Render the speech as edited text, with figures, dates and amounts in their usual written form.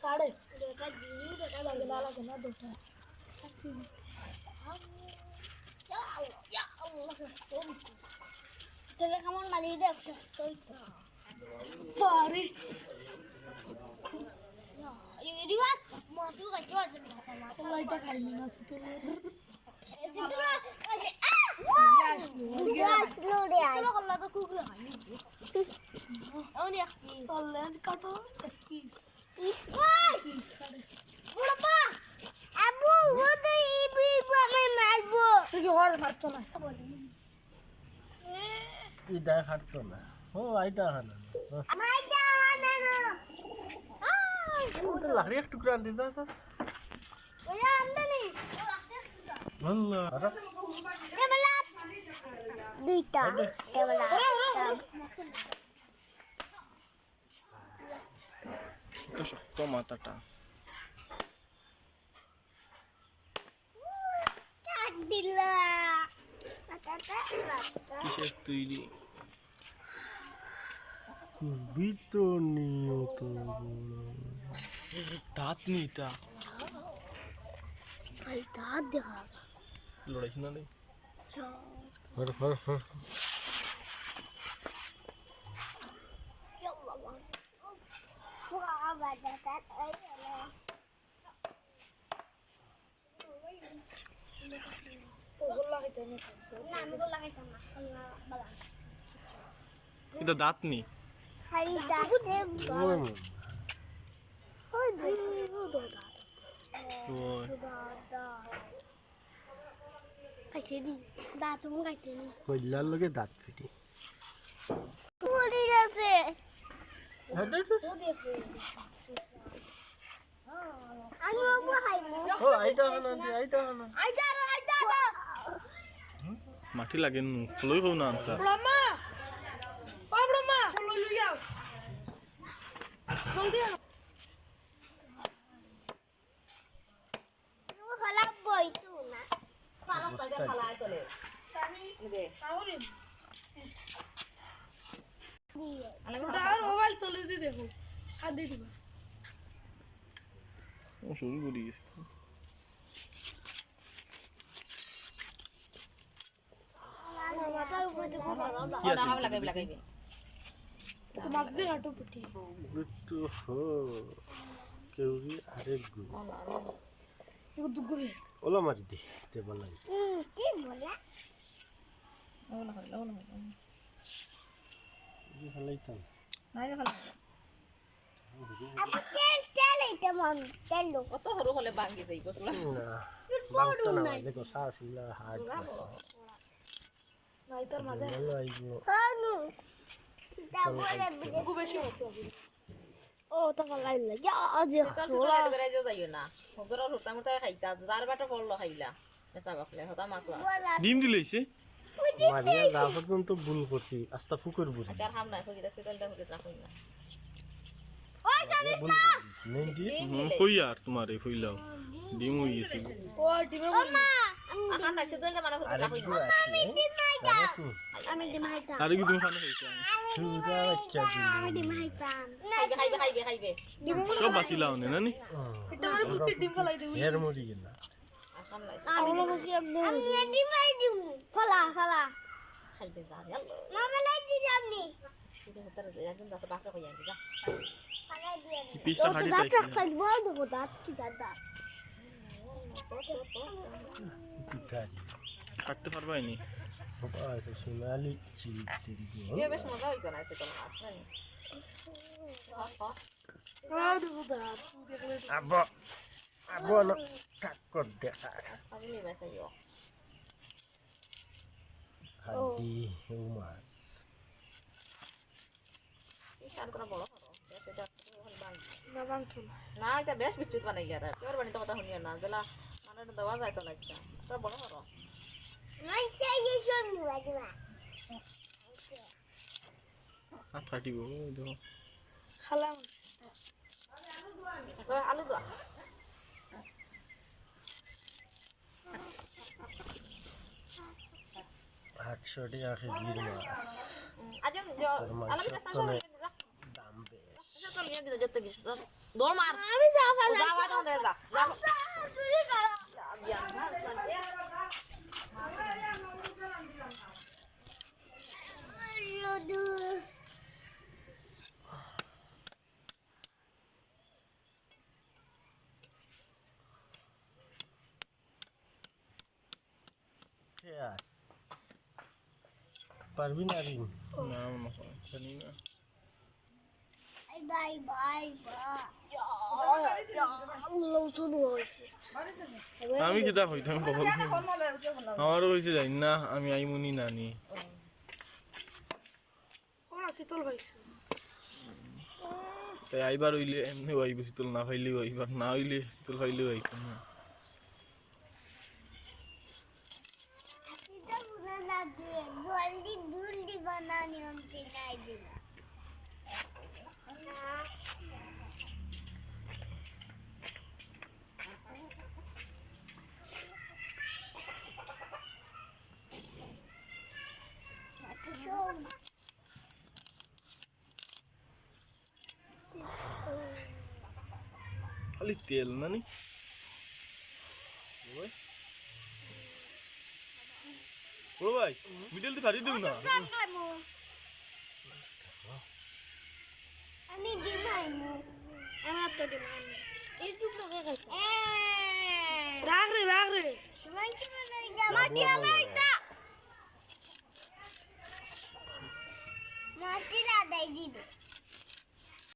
साढ़े लगे ना दोटा तेरे कमर मारी दे पारी ये दिवा मासु का क्या लाइट खाई ना तो ऑनलाइन काटो ইদা খাটতো না ও আইতা হানা লাকড়ি এক টুকরা আনতে দাও স্যার আল্লাহ দুইটা তো শক্ত মাথাটা কিসের তৈরি ভিতর নিয়ত দাঁত নেই তা দাঁত দেখা লড়াইছ না রে হর হর হর এটা দাঁত নেই কইলার লগে দাঁত ফিটি মাটি লাগে লই হও না আনতা জলদি মোবাইল তুলে দিয়ে দেখো হাত দিয়ে দিবা ও শুরু করে দিয়েছে মাছ দিয়ে হাঁটো পুটি তো হো কেউরি আরেক গু এগো দুগুরে ওলা মারি দে টেবল লাগে কি বলা এই ভালোইতাম কত সৰু হলে ভাঙি যাইব তোলা না বাংটা না যে গোসা আছিল হার্ড গোসা নাই তোর মাঝে ভালো আইবো খুব বেশি হতো ও তো ভালো লাগে যা আজ তোলা বেরাই যাইও না হগৰৰ হুতা মুতা খাইতা যাৰ বাটা পড়লো খাইলা এসা বাকলে হতা মাছ আছে ডিম দিলেইছে মারিয়া যা পর্যন্ত ভুল করছি আস্তা ফুকুর বুঝি চার হাম নাই ফকিরা সিতলটা ফকির রাখুন না ওই জানিস না নেই দি কই আর তোমার এই হইলাও ডিম হইছে ও ডিমের মা আহাম নাই সিতলটা মানে ফকির আরেক রাখুন গু না আছে আমি ডিম খাইতাম আরে কি তুমি খানা খাইছো সুদা বাচ্চা আমি ডিম খাইতাম খাইবে সব বাঁচিলাও না নানি এটা মানে ফুটি ডিম ফলাই দেব এর মরি গেল আহাম নাই আমি ডিম খাইতাম ফলা খাইবে যা আল্লাহ মামা লাগি যাবনি কিন্তু হতার একদম দাঁত বাকরা কই আনতে যা ফালাই দিয়ে পিসটা খাড়ি তাই দাঁত খাইবো দেখো দাঁত কি দাঁত পিতারি কাটতে পারবাইনি বাবা এসে সোনালি চিলতেরি গো এ বেশ মজা হইতো না সিতল মাছ না দেখো দাঁত দেখলে আবো আবো না কাকর দেখা আমি নিবে চাইও হাড্ডি মাছ এই সার করা বড় করো সেটা না বাংতো না না এটা বেশ বিচ্যুত বানাই গিয়া কেউ বানিতে কথা শুনিও না জেলা মানে দেওয়া যায় তো না একটা তোর বড় করো নাই সেই গেছন লাগলা ফাটিব দেখো খালাম আলু দোয়া 800 টাকা কেজির মাছ আজ আলু বিটা সাসা দাম বেশ সাসা লিয়ে দিতে যেতে গেছ দৌড় মার আমি যা ফেলা যাওয়া তো দে যা চুরি করো লদু আর পারবি না রিন না মনে হয় জানি না বাই বাই লৌচুন হয়েছে আমি কিতা হইতাম কবল আমারও হয়েছে জানি না আমি আইমুনি নানি কোন শীতল ভাইছে তাই আইবার হইলে এমনি আইব শীতল না পাইলেও আইবার না হইলে শীতল পাইলেও আইছে না এটা বুনা না দিয়ে জলদি দুলদি বানানি হমতে নাই দিলা খালি তেল নানি ও ভাই মিডল দিয়ে ফাটি দেব না আমি দিমাইমু আমার তো দিমাইমু এই চুপ না খাইছে এ রাখ রে সুমাই চুমে নাই জামা দিয়া লাইতা মাটি দাদাই দিদ